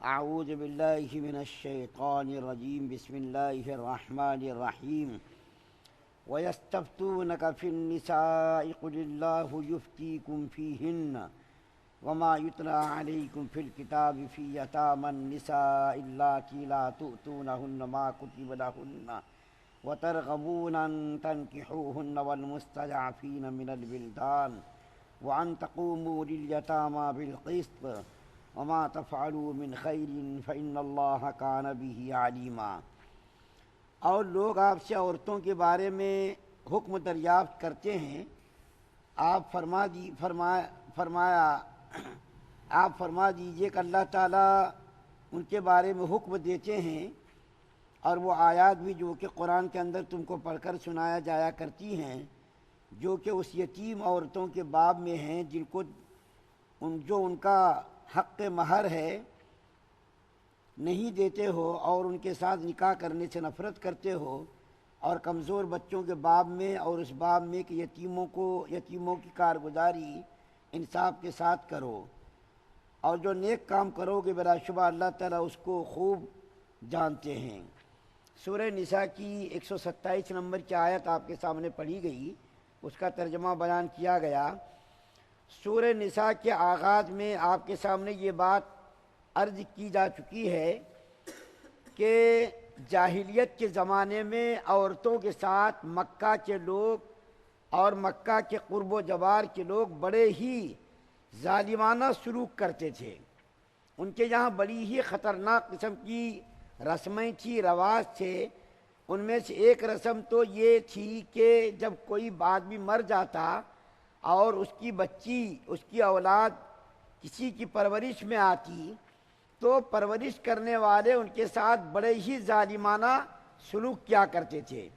اعوذ باللہ من الشیطان الرجیم بسم اللہ الرحمن الرحیم وَيَسْتَفْتُونَكَ فِي النِّسَاءِ قُلِ اللَّهُ يُفْتِيكُمْ فِيهِنَّ وَمَا يُتْلَىٰ عَلَيْكُمْ فِي الْكِتَابِ فِي يَتَامَى النِّسَاءِ اللَّاتِي لَا تُؤْتُونَهُنَّ مَا كُتِبَ لَهُنَّ وَتَرْغَبُونَ أَن تَنكِحُوهُنَّ وَالْمُسْتَضْعَفِينَ مِنَ الْوِلْدَانِ وَأَن تَقُومُوا لِلْيَتَامَى بِالْقِسْطِ وَمَا تَفْعَلُوا مِنْ خَيْرٍ فَإِنَّ اللَّهَ كَانَ بِهِ عَلِيمًا۔ اور لوگ آپ سے عورتوں کے بارے میں حکم دریافت کرتے ہیں، آپ فرما دیجئے کہ اللہ تعالیٰ ان کے بارے میں حکم دیتے ہیں، اور وہ آیات بھی جو کہ قرآن کے اندر تم کو پڑھ کر سنایا جایا کرتی ہیں، جو کہ اس یتیم عورتوں کے باب میں ہیں جو ان کا حق مہر ہے نہیں دیتے ہو اور ان کے ساتھ نکاح کرنے سے نفرت کرتے ہو، اور کمزور بچوں کے باب میں اور اس باب میں کہ یتیموں کی کارگزاری انصاف کے ساتھ کرو، اور جو نیک کام کرو گے بلا شبہ اللہ تعالیٰ اس کو خوب جانتے ہیں۔ سورہ نساء کی 127 نمبر کی آیت آپ کے سامنے پڑھی گئی، اس کا ترجمہ بیان کیا گیا۔ سورہ نساء کے آغاز میں آپ کے سامنے یہ بات عرض کی جا چکی ہے کہ جاہلیت کے زمانے میں عورتوں کے ساتھ مکہ کے لوگ اور مکہ کے قرب و جوار کے لوگ بڑے ہی ظالمانہ سلوک کرتے تھے۔ ان کے یہاں بڑی ہی خطرناک قسم کی رسمیں تھی، رواج تھے۔ ان میں سے ایک رسم تو یہ تھی کہ جب کوئی آدمی مر جاتا اور اس کی بچی، اس کی اولاد کسی کی پرورش میں آتی تو پرورش کرنے والے ان کے ساتھ بڑے ہی ظالمانہ سلوک کیا کرتے تھے۔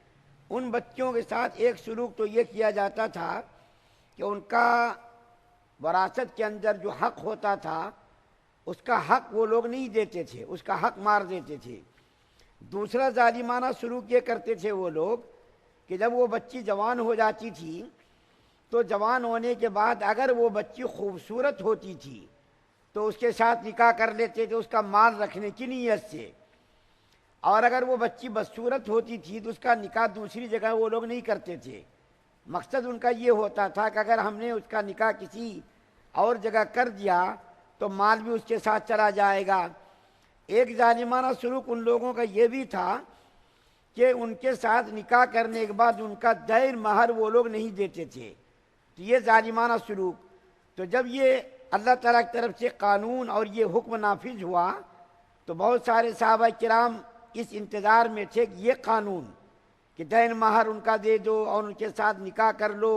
ان بچوں کے ساتھ ایک سلوک تو یہ کیا جاتا تھا کہ ان کا وراثت کے اندر جو حق ہوتا تھا اس کا حق وہ لوگ نہیں دیتے تھے، اس کا حق مار دیتے تھے۔ دوسرا ظالمانہ سلوک یہ کرتے تھے وہ لوگ کہ جب وہ بچی جوان ہو جاتی تھی تو جوان ہونے کے بعد اگر وہ بچی خوبصورت ہوتی تھی تو اس کے ساتھ نکاح کر لیتے تھے اس کا مال رکھنے کی نیت سے، اور اگر وہ بچی بدصورت ہوتی تھی تو اس کا نکاح دوسری جگہ وہ لوگ نہیں کرتے تھے۔ مقصد ان کا یہ ہوتا تھا کہ اگر ہم نے اس کا نکاح کسی اور جگہ کر دیا تو مال بھی اس کے ساتھ چلا جائے گا۔ ایک ظالمانہ سلوک ان لوگوں کا یہ بھی تھا کہ ان کے ساتھ نکاح کرنے کے بعد ان کا دیر مہر وہ لوگ نہیں دیتے تھے، تو یہ ظالمانہ سلوک۔ تو جب یہ اللہ تعالیٰ کی طرف سے قانون اور یہ حکم نافذ ہوا تو بہت سارے صحابہ کرام اس انتظار میں تھے کہ یہ قانون کہ دین مہر ان کا دے دو اور ان کے ساتھ نکاح کر لو،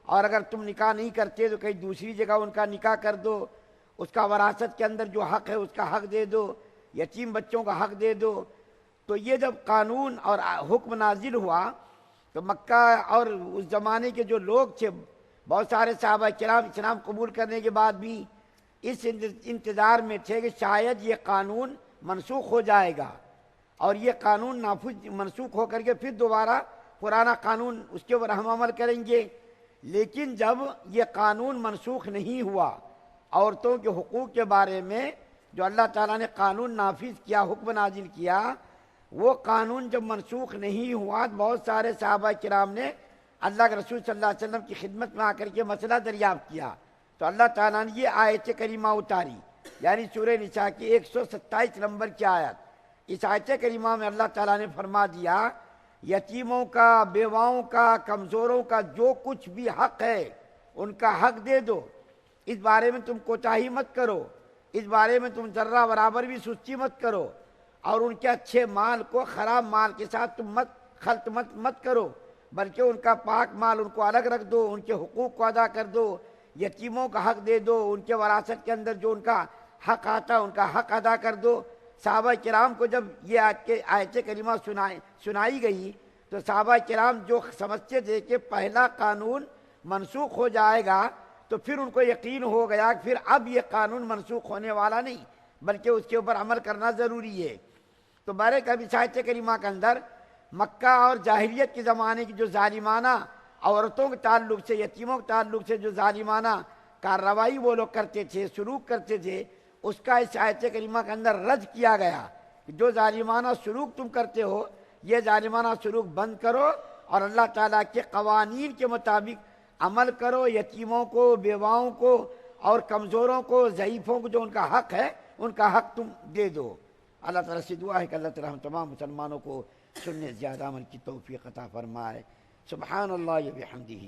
اور اگر تم نکاح نہیں کرتے تو کہیں دوسری جگہ ان کا نکاح کر دو، اس کا وراثت کے اندر جو حق ہے اس کا حق دے دو، یتیم بچوں کا حق دے دو۔ تو یہ جب قانون اور حکم نازل ہوا تو مکہ اور اس زمانے کے جو لوگ تھے، بہت سارے صحابہ کرام اسلام قبول کرنے کے بعد بھی اس انتظار میں تھے کہ شاید یہ قانون منسوخ ہو جائے گا اور یہ قانون منسوخ ہو کر کے پھر دوبارہ پرانا قانون اس کے اوپر ہم عمل کریں گے۔ لیکن جب یہ قانون منسوخ نہیں ہوا، عورتوں کے حقوق کے بارے میں جو اللہ تعالیٰ نے قانون نافذ کیا، حکم نازل کیا، وہ قانون جب منسوخ نہیں ہوا تو بہت سارے صحابہ کرام نے اللہ کے رسول صلی اللہ علیہ وسلم کی خدمت میں آ کر کے مسئلہ دریافت کیا، تو اللہ تعالیٰ نے یہ آیت کریمہ اتاری، یعنی سورہ نساء کی 127 نمبر کی آیت۔ اس آیت کریمہ میں اللہ تعالیٰ نے فرما دیا یتیموں کا، بیواؤں کا، کمزوروں کا جو کچھ بھی حق ہے ان کا حق دے دو، اس بارے میں تم کوتاہی مت کرو، اس بارے میں تم ذرہ برابر بھی سستی مت کرو، اور ان کے اچھے مال کو خراب مال کے ساتھ تم خلط مت کرو، بلکہ ان کا پاک مال ان کو الگ رکھ دو، ان کے حقوق کو ادا کر دو، یتیموں کا حق دے دو، ان کے وراثت کے اندر جو ان کا حق آتا ان کا حق ادا کر دو۔ صحابہ کرام کو جب یہ آیت کریمہ سنائی گئی تو صحابہ کرام جو سمجھتے تھے کہ پہلا قانون منسوخ ہو جائے گا تو پھر ان کو یقین ہو گیا کہ پھر اب یہ قانون منسوخ ہونے والا نہیں بلکہ اس کے اوپر عمل کرنا ضروری ہے۔ تو بارے کبھی آیت کریمہ کے اندر مکہ اور جاہلیت کے زمانے کی جو ظالمانہ عورتوں کے تعلق سے، یتیموں کے تعلق سے جو ظالمانہ کارروائی وہ لوگ کرتے تھے، سلوک کرتے تھے، اس کا اس آیت کریمہ کے اندر رد کیا گیا کہ جو ظالمانہ سلوک تم کرتے ہو یہ ظالمانہ سلوک بند کرو اور اللہ تعالیٰ کے قوانین کے مطابق عمل کرو، یتیموں کو، بیواؤں کو اور کمزوروں کو، ضعیفوں کو جو ان کا حق ہے ان کا حق تم دے دو۔ اللہ تعالیٰ سے دعا ہے کہ اللہ تعالیٰ ہم تمام مسلمانوں کو سننے زیادہ عمل کی توفیق عطا فرمائے۔ سبحان اللہ و بحمدہ۔